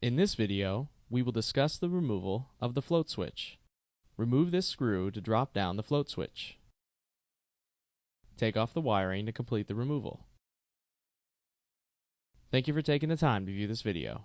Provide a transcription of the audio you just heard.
In this video, we will discuss the removal of the float switch. Remove this screw to drop down the float switch. Take off the wiring to complete the removal. Thank you for taking the time to view this video.